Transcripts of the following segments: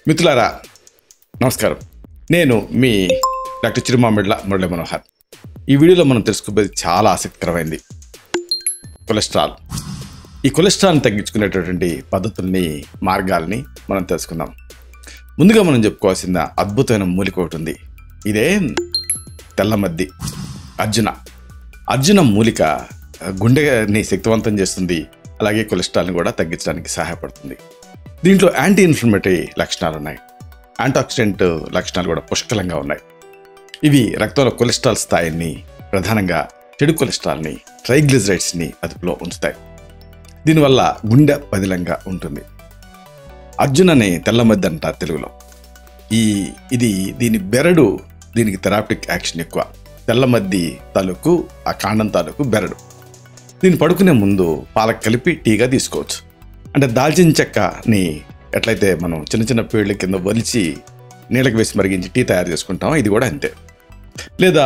మిత్రులారా నమస్కారం. నేను మీ డాక్టర్ చిరుమామిళ్ళ మురళీ మనోహర్. ఈ వీడియోలో మనం తెలుసుకోబోయేది చాలా ఆసక్తికరమైంది. కొలెస్ట్రాల్. ఈ కొలెస్ట్రాల్ని తగ్గించుకునేటటువంటి పద్ధతుల్ని, మార్గాల్ని మనం తెలుసుకుందాం. ముందుగా మనం చెప్పుకోవాల్సిన అద్భుతమైన మూలిక ఒకటి ఉంది. ఇదే తెల్లమద్ది, అర్జున మూలిక గుండెని శక్తివంతం చేస్తుంది. అలాగే కొలెస్ట్రాల్ని కూడా తగ్గించడానికి సహాయపడుతుంది. దీంట్లో యాంటీ ఇన్ఫ్లమేటరీ లక్షణాలు ఉన్నాయి. యాంటాక్సిడెంట్ లక్షణాలు కూడా పుష్కలంగా ఉన్నాయి. ఇవి రక్తంలో కొలెస్ట్రాల్ స్థాయిని, ప్రధానంగా చెడు కొలెస్ట్రాల్ని, ట్రైగ్లిజరైడ్స్ని అదుపులో ఉంచుతాయి. దీనివల్ల గుండె పదిలంగా ఉంటుంది. అర్జునని తెల్లమద్ది అంటారు తెలుగులో. దీని బెరడు, దీనికి థెరాప్టిక్ యాక్షన్ ఎక్కువ. తెల్లమద్ది తాలూకు ఆ కాండం తాలూకు బెరడు. దీన్ని పడుకునే ముందు పాలకు కలిపి టీగా తీసుకోవచ్చు. అంటే దాల్చిన చెక్కని ఎట్లయితే మనం చిన్న చిన్న పేళ్ళ కింద వలిచి నీళ్ళకి వేసి మరిగించి టీ తయారు చేసుకుంటామో ఇది కూడా అంతే. లేదా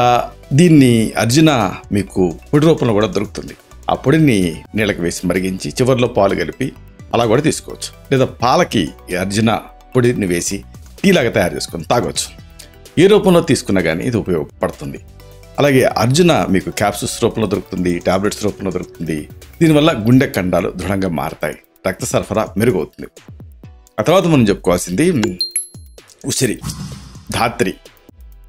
దీన్ని అర్జున మీకు పొడి రూపంలో కూడా దొరుకుతుంది. ఆ పొడిని నీళ్ళకి వేసి మరిగించి చివరిలో పాలు కలిపి అలా కూడా తీసుకోవచ్చు. లేదా పాలకి అర్జున పొడిని వేసి టీలాగా తయారు చేసుకొని తాగొచ్చు. ఏ రూపంలో తీసుకున్నా కానీ ఇది ఉపయోగపడుతుంది. అలాగే అర్జున మీకు క్యాప్సూల్స్ రూపంలో దొరుకుతుంది, టాబ్లెట్స్ రూపంలో దొరుకుతుంది. దీనివల్ల గుండె కండాలు దృఢంగా మారతాయి, రక్త సరఫరా మెరుగవుతుంది. ఆ తర్వాత మనం చెప్పుకోవాల్సింది ఉసిరి, ధాత్రి.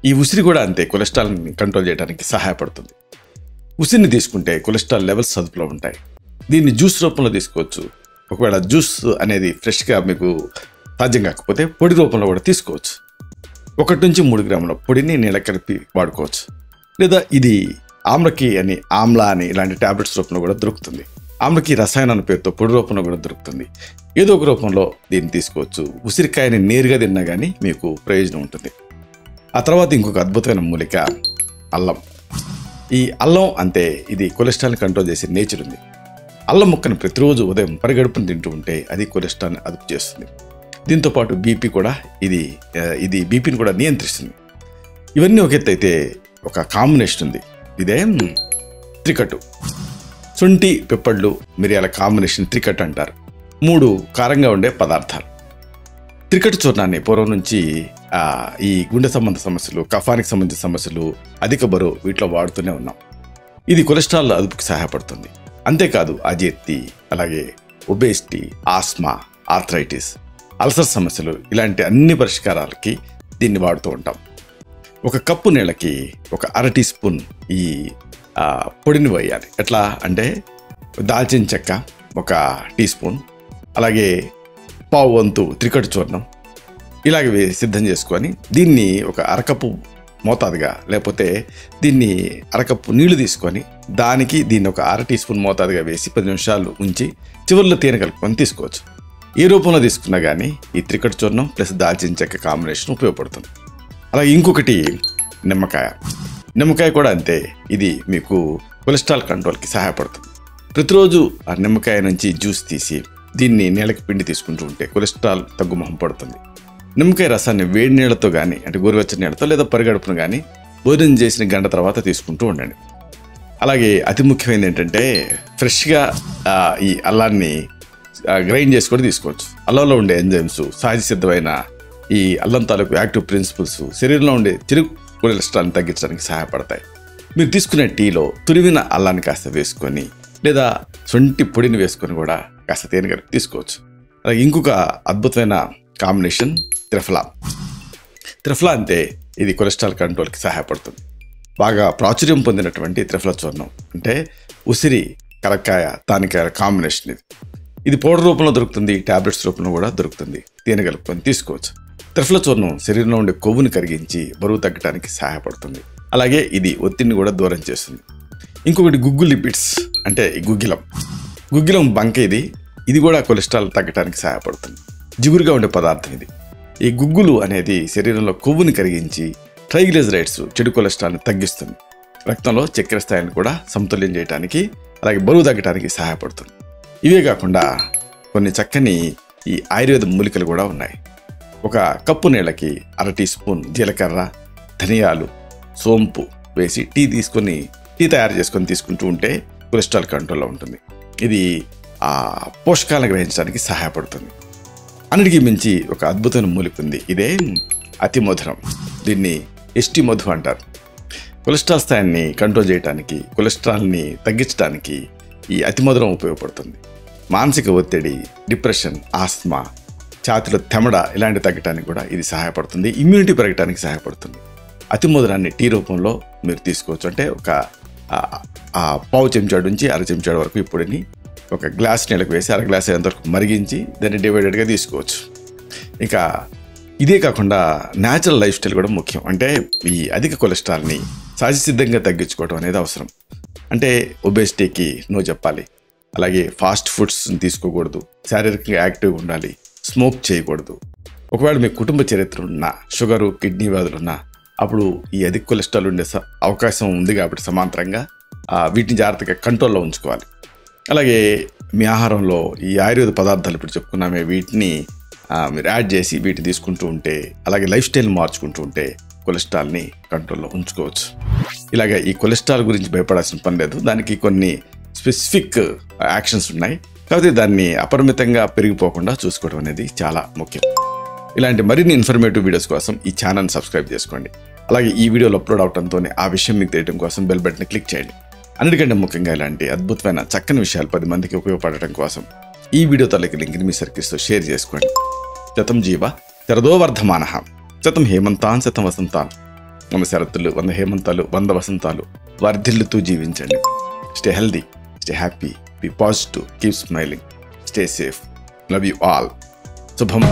ఈ ఉసిరి కూడా అంతే, కొలెస్ట్రాల్ని కంట్రోల్ చేయడానికి సహాయపడుతుంది. ఉసిరిని తీసుకుంటే కొలెస్ట్రాల్ లెవెల్స్ అదుపులో ఉంటాయి. దీన్ని జ్యూస్ రూపంలో తీసుకోవచ్చు. ఒకవేళ జ్యూస్ అనేది ఫ్రెష్గా మీకు సాధ్యం కాకపోతే పొడి రూపంలో కూడా తీసుకోవచ్చు. 1 నుంచి 3 గ్రాముల పొడిని నీళ్ళ కలిపి వాడుకోవచ్చు. లేదా ఇది ఆమ్లా అని ఇలాంటి టాబ్లెట్స్ రూపంలో కూడా దొరుకుతుంది. ఆమ్లకి రసాయన పేరుతో పొడి రూపంలో కూడా దొరుకుతుంది. ఏదో ఒక రూపంలో దీన్ని తీసుకోవచ్చు. ఉసిరికాయని నేరుగా తిన్నా కానీ మీకు ప్రయోజనం ఉంటుంది. ఆ తర్వాత ఇంకొక అద్భుతమైన మూలిక అల్లం. ఈ అల్లం అంతే, ఇది కొలెస్ట్రాల్ని కంట్రోల్ చేసే నేచర్ ఉంది. అల్లం ముక్కను ప్రతిరోజు ఉదయం పరిగడుపుని తింటూ ఉంటే అది కొలెస్ట్రాల్ని అదుపు చేస్తుంది. దీంతోపాటు బీపీ కూడా ఇది బీపీని కూడా నియంత్రిస్తుంది. ఇవన్నీ ఒక ఎత్తు అయితే ఒక కాంబినేషన్ ఉంది. ఇదే త్రికట్టు. శొంఠి, పెప్పళ్ళు, మిరియాల కాంబినేషన్ త్రికట్టు అంటారు. 3 కారంగా ఉండే పదార్థాలు. త్రికట్టు చూర్ణాన్ని పూర్వం నుంచి ఈ గుండె సంబంధ సమస్యలు, కఫానికి సంబంధించిన సమస్యలు, అధిక బరువు వీటిలో వాడుతూనే ఉన్నాం. ఇది కొలెస్ట్రాల్ అదుపుకి సహాయపడుతుంది. అంతేకాదు అజీర్తి, అలాగే ఒబేసిటీ, ఆస్మా, ఆర్థరైటిస్, అల్సర్ సమస్యలు, ఇలాంటి అన్ని పరిష్కారాలకి దీన్ని వాడుతూ ఉంటాం. 1 కప్పు నీళ్ళకి 1/2 టీ స్పూన్ ఈ పొడిని వేయాలి. ఎట్లా అంటే దాల్చిన చెక్క 1 టీ స్పూన్, అలాగే పావు వంతు త్రికట్టు చూర్ణం, ఇలాగే సిద్ధం చేసుకొని దీన్ని 1 అరకప్పు మోతాదుగా, లేకపోతే దీన్ని అరకప్పు నీళ్లు తీసుకొని దీన్ని 1/2 టీ స్పూన్ మోతాదుగా వేసి 10 నిమిషాలు ఉంచి చివరిలో తేనె కలుపుకొని తీసుకోవచ్చు. ఏ రూపంలో తీసుకున్నా కానీ ఈ త్రికట్టు చూర్ణం ప్లస్ దాల్చిన చెక్క కాంబినేషన్ ఉపయోగపడుతుంది. అలాగే ఇంకొకటి నిమ్మకాయ కూడా అంతే. ఇది మీకు కొలెస్ట్రాల్ కంట్రోల్కి సహాయపడుతుంది. ప్రతిరోజు ఆ నిమ్మకాయ నుంచి జ్యూస్ తీసి దీన్ని నీళ్ళకి పిండి తీసుకుంటూ ఉంటే కొలెస్ట్రాల్ తగ్గుముఖం పడుతుంది. నిమ్మకాయ రసాన్ని వేడి నీళ్ళతో కానీ, అంటే గోరువెచ్చని నీళ్ళతో లేదా పరిగడుపును కానీ భోజనం చేసిన గంట తర్వాత తీసుకుంటూ ఉండండి. అలాగే అతి ముఖ్యమైనది ఏంటంటే ఫ్రెష్గా ఈ అల్లాన్ని గ్రైండ్ చేసి కూడా తీసుకోవచ్చు. అల్లంలో ఉండే ఎంజైమ్స్, సహజ సిద్ధమైన ఈ అల్లం తాలూకు యాక్టివ్ ప్రిన్సిపల్స్ శరీరంలో ఉండే చెడు కొలెస్ట్రాల్ని తగ్గించడానికి సహాయపడతాయి. మీరు తీసుకునే టీలో తురిమిన అల్లాన్ని కాస్త వేసుకొని, లేదా శొంఠి పొడిని వేసుకొని కూడా కాస్త తేనె కలిపి తీసుకోవచ్చు. అలాగే ఇంకొక అద్భుతమైన కాంబినేషన్ త్రిఫలా అంతే. ఇది కొలెస్ట్రాల్ కంట్రోల్కి సహాయపడుతుంది. బాగా ప్రాచుర్యం పొందినటువంటి త్రిఫలా చూర్ణం అంటే ఉసిరి, కరక్కాయ, తానికాయల కాంబినేషన్ ఇది పౌడర్ రూపంలో దొరుకుతుంది, టాబ్లెట్స్ రూపంలో కూడా దొరుకుతుంది. తేనె కలుపుకొని తీసుకోవచ్చు. త్రిఫలా చూర్ణం శరీరంలో ఉండే కొవ్వుని కరిగించి బరువు తగ్గడానికి సహాయపడుతుంది. అలాగే ఇది ఒత్తిడిని కూడా దూరం చేస్తుంది. ఇంకొకటి గుగ్గు లిపిడ్స్ అంటే ఈ గుగ్గిలం బంక. ఇది కూడా కొలెస్ట్రాల్ తగ్గడానికి సహాయపడుతుంది. జిగురుగా ఉండే పదార్థం ఇది. ఈ గుగ్గులు అనేది శరీరంలో కొవ్వుని కరిగించి ట్రైగ్లిజరైడ్స్, చెడు కొలెస్ట్రాల్ని తగ్గిస్తుంది. రక్తంలో చక్కెర స్థాయిని కూడా సమతుల్యం చేయడానికి, అలాగే బరువు తగ్గడానికి సహాయపడుతుంది. ఇవే కాకుండా కొన్ని చక్కని ఈ ఆయుర్వేద మూలికలు కూడా ఉన్నాయి. 1 కప్పు నీళ్ళకి 1/2 టీ స్పూన్ జీలకర్ర, ధనియాలు, సోంపు వేసి టీ తయారు చేసుకొని తీసుకుంటూ ఉంటే కొలెస్ట్రాల్ కంట్రోల్లో ఉంటుంది. ఇది పోషకాలను గ్రహించడానికి సహాయపడుతుంది. అన్నిటికీ మించి ఒక అద్భుతమైన మూలిక ఉంది. ఇదే అతి మధురం. దీన్ని ఎస్టీ మధు అంటారు. కొలెస్ట్రాల్ స్థాయిని కంట్రోల్ చేయడానికి, కొలెస్ట్రాల్ని తగ్గించడానికి ఈ అతి మధురం ఉపయోగపడుతుంది. మానసిక ఒత్తిడి, డిప్రెషన్, ఆస్మా, ఛాతీలో తెమడ ఇలాంటి తగ్గడానికి కూడా ఇది సహాయపడుతుంది. ఇమ్యూనిటీ పెరగడానికి సహాయపడుతుంది. అతి మధురాన్ని టీ రూపంలో మీరు తీసుకోవచ్చు. అంటే ఒక పావు చెంచాడు నుంచి అర చెంచాడు వరకు ఈ పొడిని ఒక గ్లాస్ నీళ్ళకి వేసి అర గ్లాస్ అయ్యేంత వరకు మరిగించి దాన్ని డివైడెడ్గా తీసుకోవచ్చు. ఇంకా ఇదే కాకుండా న్యాచురల్ లైఫ్ స్టైల్ కూడా ముఖ్యం. అంటే ఈ అధిక కొలెస్ట్రాల్ని సహజసిద్ధంగా తగ్గించుకోవడం అనేది అవసరం. అంటే ఒబేసిటీకి నో చెప్పాలి. అలాగే ఫాస్ట్ ఫుడ్స్ని తీసుకోకూడదు. శారీరకంగా యాక్టివ్గా ఉండాలి. స్మోక్ చేయకూడదు. ఒకవేళ మీ కుటుంబ చరిత్ర ఉన్నా, షుగరు, కిడ్నీ వ్యాధులు ఉన్నా, అప్పుడు ఈ అధిక కొలెస్ట్రాల్ ఉండే అవకాశం ఉంది. కాబట్టి సమాంతరంగా వీటిని జాగ్రత్తగా కంట్రోల్లో ఉంచుకోవాలి. అలాగే మీ ఆహారంలో ఈ ఆయుర్వేద పదార్థాలు ఇప్పుడు చెప్పుకున్నామే, వీటిని మీరు యాడ్ చేసి వీటిని తీసుకుంటూ ఉంటే, అలాగే లైఫ్ స్టైల్ మార్చుకుంటూ ఉంటే కొలెస్ట్రాల్ని కంట్రోల్లో ఉంచుకోవచ్చు. ఇలాగే ఈ కొలెస్ట్రాల్ గురించి భయపడాల్సిన పని లేదు. దానికి కొన్ని స్పెసిఫిక్ యాక్షన్స్ ఉన్నాయి. కాబట్టి దాన్ని అపరిమితంగా పెరిగిపోకుండా చూసుకోవడం అనేది చాలా ముఖ్యం. ఇలాంటి మరిన్ని ఇన్ఫర్మేటివ్ వీడియోస్ కోసం ఈ ఛానల్ని సబ్స్క్రైబ్ చేసుకోండి. అలాగే ఈ వీడియోలో అప్లోడ్ అవడంతోనే ఆ విషయం మీకు తెలియడం కోసం బెల్ బటన్ని క్లిక్ చేయండి. అన్నిటికంటే ముఖ్యంగా ఇలాంటి అద్భుతమైన చక్కని విషయాలు 10 మందికి ఉపయోగపడటం కోసం ఈ వీడియో తలకి లింక్ని మీ సర్కిల్స్తో షేర్ చేసుకోండి. శతం జీవ శరదో వర్ధమానః, శతం హేమంతాన్ శతం వసంతాన్. 100 శరత్తులు, 100 హేమంతాలు, 100 వసంతాలు వర్ధిల్లుతూ జీవించండి. Stay healthy, stay happy, be positive, keep smiling, stay safe. Love you all. శుభం.